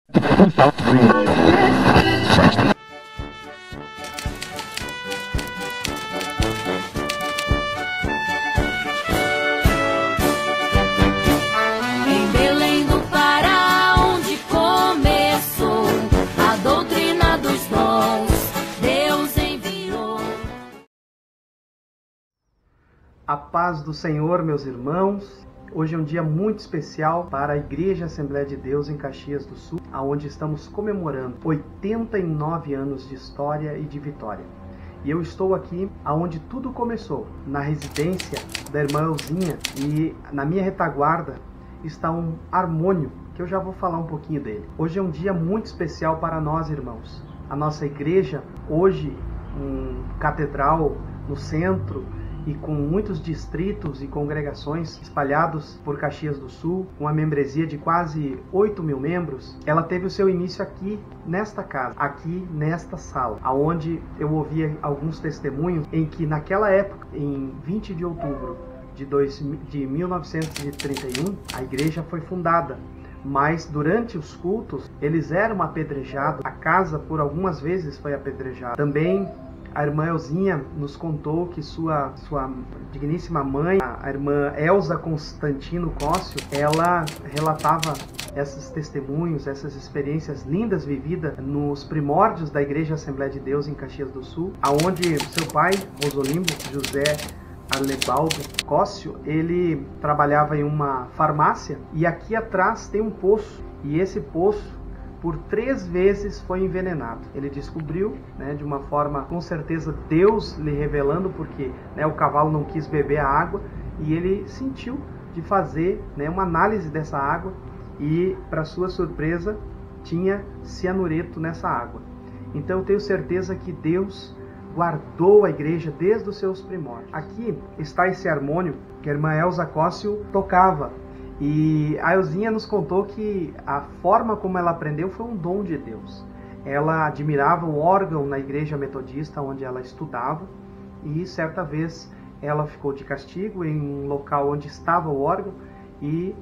Em Belém do Pará, onde começou a doutrina dos dons, Deus enviou. A paz do Senhor, meus irmãos. Hoje é um dia muito especial para a Igreja Assembleia de Deus em Caxias do Sul, onde estamos comemorando 89 anos de história e de vitória. E eu estou aqui aonde tudo começou, na residência da irmã Elzinha, e na minha retaguarda está um harmônio, que eu já vou falar um pouquinho dele. Hoje é um dia muito especial para nós, irmãos. A nossa igreja, hoje, catedral no centro, e com muitos distritos e congregações espalhados por Caxias do Sul, com uma membresia de quase 8 mil membros, ela teve o seu início aqui nesta casa, aqui nesta sala, onde eu ouvi alguns testemunhos em que naquela época, em 20 de outubro de 1931, a igreja foi fundada. Mas durante os cultos, eles eram apedrejados, a casa por algumas vezes foi apedrejada. Também a irmã Elzinha nos contou que sua digníssima mãe, a irmã Elza Constantino Cócio, ela relatava esses testemunhos, essas experiências lindas vividas nos primórdios da Igreja Assembleia de Deus em Caxias do Sul, aonde seu pai, Rosolimbo José Arlebaldo Cócio, ele trabalhava em uma farmácia, e aqui atrás tem um poço, e esse poço por 3 vezes foi envenenado. Ele descobriu, de uma forma, com certeza Deus lhe revelando, porque o cavalo não quis beber a água, e ele sentiu de fazer uma análise dessa água, e para sua surpresa tinha cianureto nessa água. Então eu tenho certeza que Deus guardou a igreja desde os seus primórdios. Aqui está esse harmônio que a irmã Elza Cócio tocava. E a Elzinha nos contou que a forma como ela aprendeu foi um dom de Deus. Ela admirava o órgão na igreja metodista onde ela estudava, e certa vez ela ficou de castigo em um local onde estava o órgão, e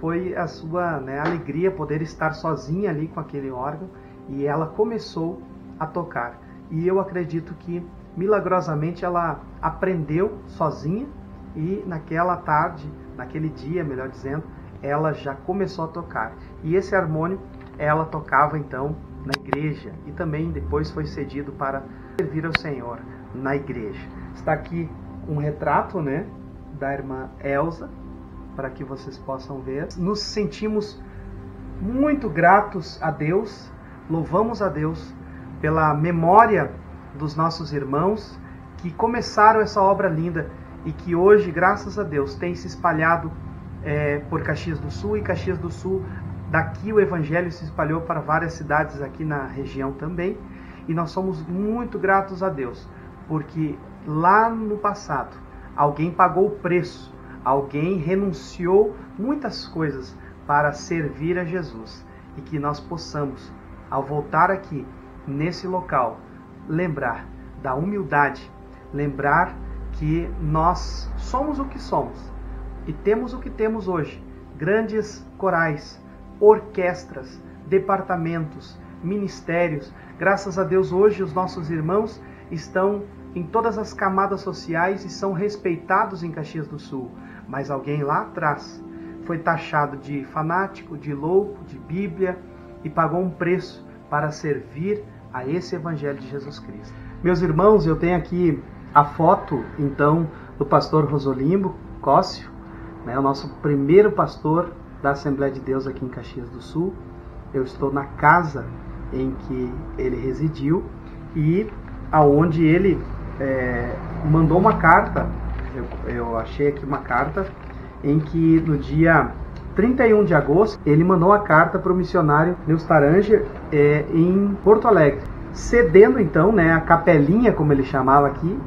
foi a sua alegria poder estar sozinha ali com aquele órgão, e ela começou a tocar. E eu acredito que milagrosamente ela aprendeu sozinha, e naquela tarde, naquele dia, melhor dizendo, ela já começou a tocar. E esse harmônio ela tocava então na igreja, e também depois foi cedido para servir ao Senhor na igreja. Está aqui um retrato da irmã Elza, para que vocês possam ver. Nos sentimos muito gratos a Deus, louvamos a Deus pela memória dos nossos irmãos que começaram essa obra linda, e que hoje, graças a Deus, tem se espalhado por Caxias do Sul, e Caxias do Sul, daqui o Evangelho se espalhou para várias cidades aqui na região também, e nós somos muito gratos a Deus, porque lá no passado, alguém pagou o preço, alguém renunciou muitas coisas para servir a Jesus, e que nós possamos, ao voltar aqui, nesse local, lembrar da humildade, lembrar que nós somos o que somos e temos o que temos hoje. Grandes corais, orquestras, departamentos, ministérios. Graças a Deus hoje os nossos irmãos estão em todas as camadas sociais e são respeitados em Caxias do Sul. Mas alguém lá atrás foi taxado de fanático, de louco, de Bíblia, e pagou um preço para servir a esse Evangelho de Jesus Cristo. Meus irmãos, eu tenho aqui a foto, então, do pastor Rosolimbo Cócio, o nosso primeiro pastor da Assembleia de Deus aqui em Caxias do Sul. Eu estou na casa em que ele residiu, e aonde ele mandou uma carta. Eu achei aqui uma carta em que no dia 31 de agosto ele mandou a carta para o missionário Neustaranger em Porto Alegre, cedendo então a capelinha, como ele chamava aqui,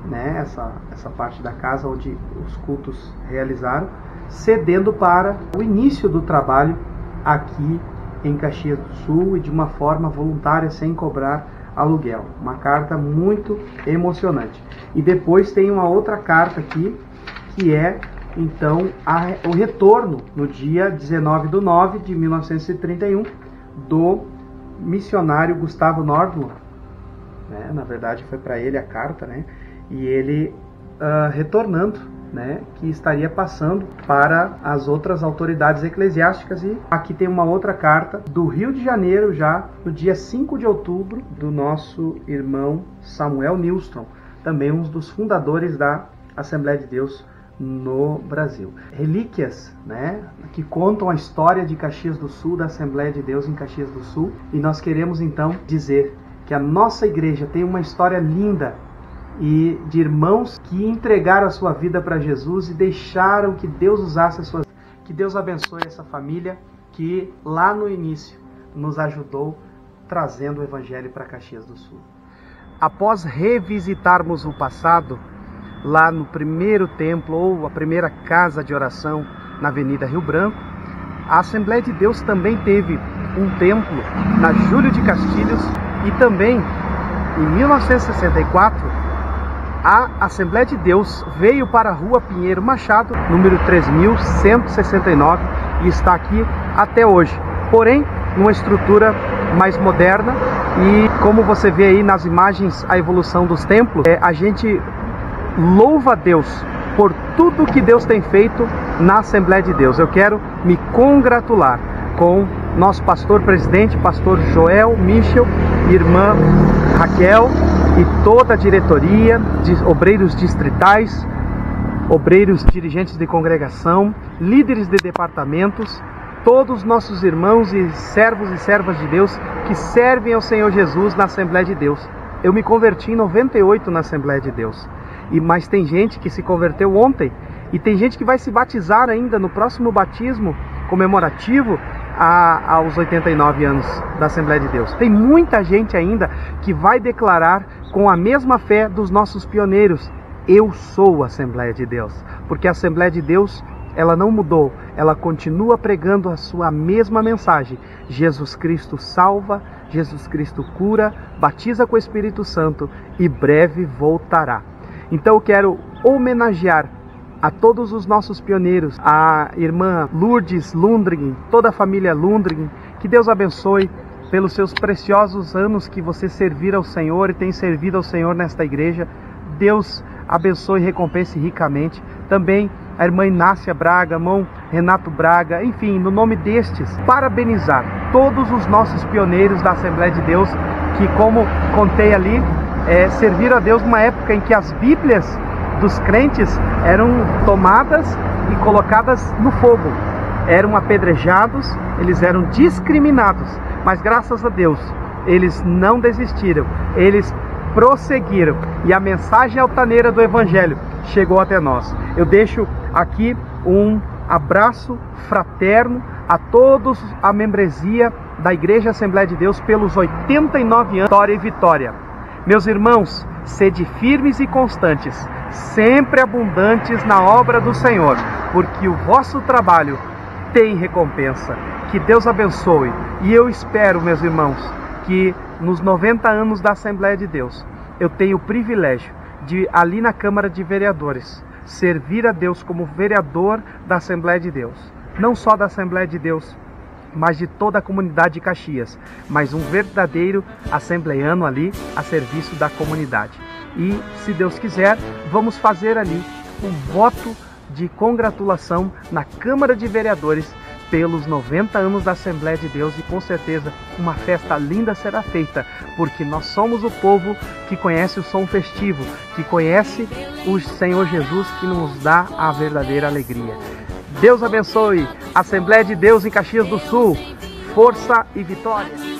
essa parte da casa onde os cultos realizaram, cedendo para o início do trabalho aqui em Caxias do Sul, e de uma forma voluntária, sem cobrar aluguel. Uma carta muito emocionante. E depois tem uma outra carta aqui, que é então o retorno no dia 19/9/1931 do missionário Gustavo Nordlund, né? Na verdade foi para ele a carta, né? E ele retornando, né, que estaria passando para as outras autoridades eclesiásticas. E aqui tem uma outra carta do Rio de Janeiro, já no dia 5 de outubro, do nosso irmão Samuel Nilsson, também um dos fundadores da Assembleia de Deus no Brasil. Relíquias, né, que contam a história de Caxias do Sul, da Assembleia de Deus em Caxias do Sul. E nós queremos então dizer que a nossa igreja tem uma história linda e de irmãos que entregaram a sua vida para Jesus e deixaram que Deus usasse a sua vida. Que Deus abençoe essa família que lá no início nos ajudou trazendo o Evangelho para Caxias do Sul. Após revisitarmos o passado, lá no primeiro templo ou a primeira casa de oração na Avenida Rio Branco, a Assembleia de Deus também teve um templo na Júlio de Castilhos e também em 1964 a Assembleia de Deus veio para a Rua Pinheiro Machado, número 3169, e está aqui até hoje. Porém, numa estrutura mais moderna, e como você vê aí nas imagens a evolução dos templos, a gente louva a Deus por tudo que Deus tem feito na Assembleia de Deus. Eu quero me congratular com nosso pastor presidente, pastor Joel Michel, irmã Raquel e toda a diretoria, de obreiros distritais, obreiros dirigentes de congregação, líderes de departamentos, todos nossos irmãos e servas de Deus que servem ao Senhor Jesus na Assembleia de Deus. Eu me converti em 98 na Assembleia de Deus, mas tem gente que se converteu ontem e tem gente que vai se batizar ainda no próximo batismo comemorativo aos 89 anos da Assembleia de Deus. Tem muita gente ainda que vai declarar com a mesma fé dos nossos pioneiros: eu sou a Assembleia de Deus, porque a Assembleia de Deus, ela não mudou, ela continua pregando a sua mesma mensagem: Jesus Cristo salva, Jesus Cristo cura, batiza com o Espírito Santo e breve voltará. Então eu quero homenagear a todos os nossos pioneiros, a irmã Lourdes Lundgren, toda a família Lundgren, que Deus abençoe pelos seus preciosos anos que você servir ao Senhor e tem servido ao Senhor nesta igreja. Deus abençoe e recompense ricamente. Também a irmã Inácia Braga, irmão Renato Braga, enfim, no nome destes, parabenizar todos os nossos pioneiros da Assembleia de Deus, que, como contei ali, serviram a Deus numa época em que as Bíblias dos crentes eram tomadas e colocadas no fogo, eram apedrejados, eles eram discriminados, mas graças a Deus eles não desistiram, eles prosseguiram e a mensagem altaneira do Evangelho chegou até nós. Eu deixo aqui um abraço fraterno a todos a membresia da Igreja Assembleia de Deus pelos 89 anos, Vitória e Vitória. Meus irmãos, sede firmes e constantes, sempre abundantes na obra do Senhor, porque o vosso trabalho tem recompensa. Que Deus abençoe. E eu espero, meus irmãos, que nos 90 anos da Assembleia de Deus, eu tenho o privilégio de, ali na Câmara de Vereadores, servir a Deus como vereador da Assembleia de Deus. Não só da Assembleia de Deus, mas de toda a comunidade de Caxias, mas um verdadeiro assembleiano ali a serviço da comunidade. E, se Deus quiser, vamos fazer ali um voto de congratulação na Câmara de Vereadores pelos 90 anos da Assembleia de Deus, e com certeza uma festa linda será feita, porque nós somos o povo que conhece o som festivo, que conhece o Senhor Jesus, que nos dá a verdadeira alegria. Deus abençoe a Assembleia de Deus em Caxias do Sul. Força e vitória!